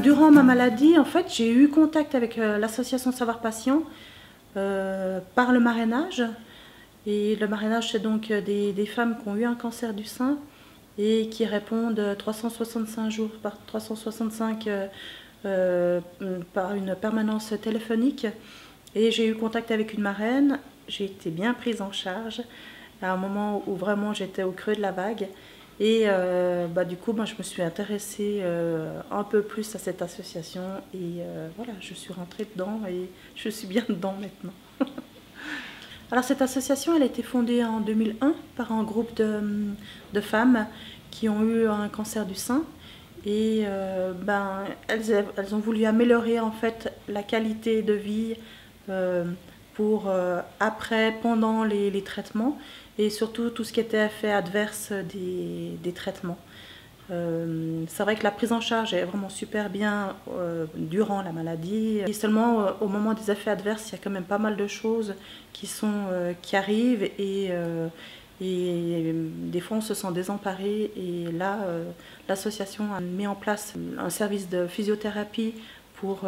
Durant ma maladie, en fait, j'ai eu contact avec l'association Savoir Patient par le marrainage. Et le marrainage, c'est donc des femmes qui ont eu un cancer du sein et qui répondent 365 jours par 365 par une permanence téléphonique. Et j'ai eu contact avec une marraine, j'ai été bien prise en charge à un moment où vraiment j'étais au creux de la vague. Et du coup, je me suis intéressée un peu plus à cette association et voilà, je suis rentrée dedans et je suis bien dedans maintenant. Alors cette association, elle a été fondée en 2001 par un groupe de femmes qui ont eu un cancer du sein et elles ont voulu améliorer en fait la qualité de vie pour après, pendant les traitements et surtout tout ce qui était effet adverse des traitements. C'est vrai que la prise en charge est vraiment super bien durant la maladie. Et seulement au moment des effets adverses, il y a quand même pas mal de choses qui arrivent et des fois on se sent désemparé. Et là, l'association a mis en place un service de physiothérapie pour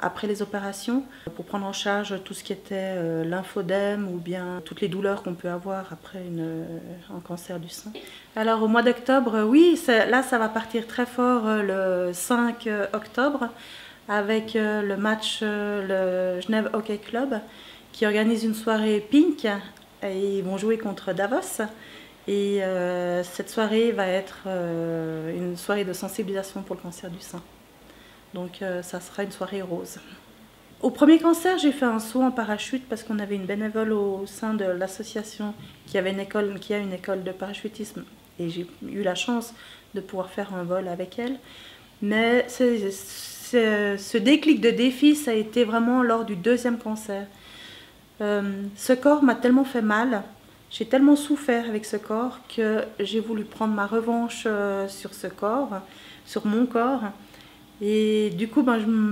après les opérations, pour prendre en charge tout ce qui était lymphodème ou bien toutes les douleurs qu'on peut avoir après un cancer du sein. Alors au mois d'octobre, oui, là ça va partir très fort le 5 octobre avec le match, le Genève Hockey Club qui organise une soirée Pink et ils vont jouer contre Davos. Et cette soirée va être une soirée de sensibilisation pour le cancer du sein. Donc ça sera une soirée rose. Au premier cancer, j'ai fait un saut en parachute parce qu'on avait une bénévole au sein de l'association qui a une école de parachutisme et j'ai eu la chance de pouvoir faire un vol avec elle. Mais ce déclic de défi, ça a été vraiment lors du deuxième cancer. Ce corps m'a tellement fait mal, j'ai tellement souffert avec ce corps que j'ai voulu prendre ma revanche sur ce corps, sur mon corps. Et du coup,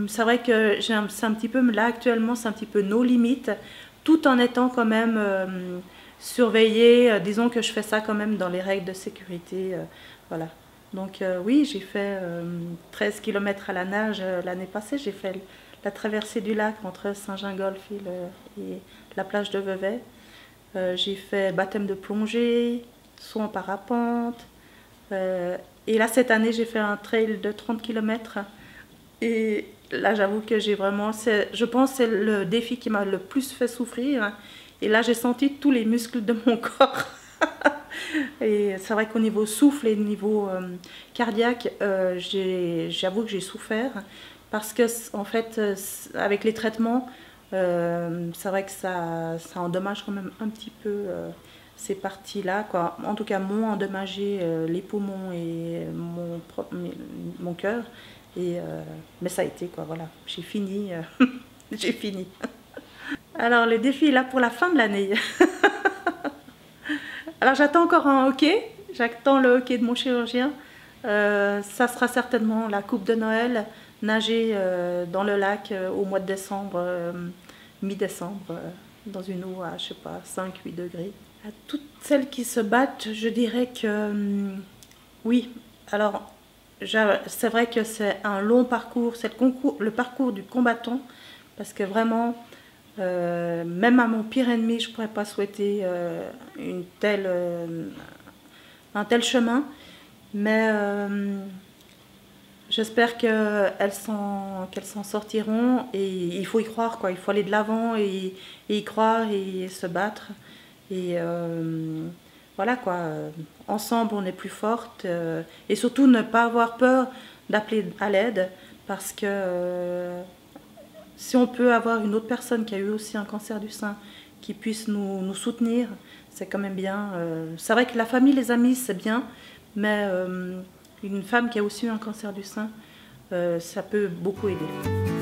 c'est vrai que c'est un petit peu, là actuellement, c'est un petit peu nos limites, tout en étant quand même surveillée. Disons que je fais ça quand même dans les règles de sécurité. Voilà. Donc oui, j'ai fait 13 km à la nage l'année passée. J'ai fait la traversée du lac entre Saint-Gingolph et la plage de Vevey. J'ai fait baptême de plongée, saut en parapente. Et là, cette année, j'ai fait un trail de 30 km. Et là, j'avoue que j'ai vraiment... Je pense que c'est le défi qui m'a le plus fait souffrir. Et là, j'ai senti tous les muscles de mon corps. Et c'est vrai qu'au niveau souffle et au niveau cardiaque, j'avoue que j'ai souffert. Parce que, en fait, avec les traitements, c'est vrai que ça endommage quand même un petit peu... ces parties-là, quoi. En tout cas, m'ont endommagé les poumons et mon cœur. Mais ça a été, quoi, voilà. J'ai fini. J'ai fini. Alors, le défi est là pour la fin de l'année. Alors, j'attends encore un hockey. J'attends le hockey de mon chirurgien. Ça sera certainement la coupe de Noël, nager dans le lac au mois de décembre, mi-décembre, dans une eau à, je sais pas, 5-8 degrés. À toutes celles qui se battent, je dirais que oui. Alors, c'est vrai que c'est un long parcours, c'est le parcours du combattant, parce que vraiment, même à mon pire ennemi, je ne pourrais pas souhaiter un tel chemin. Mais j'espère qu'elles s'en sortiront et il faut y croire, quoi. Il faut aller de l'avant et y croire et se battre. Et voilà, quoi, ensemble on est plus fortes et surtout ne pas avoir peur d'appeler à l'aide parce que si on peut avoir une autre personne qui a eu aussi un cancer du sein qui puisse nous soutenir, c'est quand même bien. C'est vrai que la famille, les amis, c'est bien, mais une femme qui a aussi eu un cancer du sein, ça peut beaucoup aider.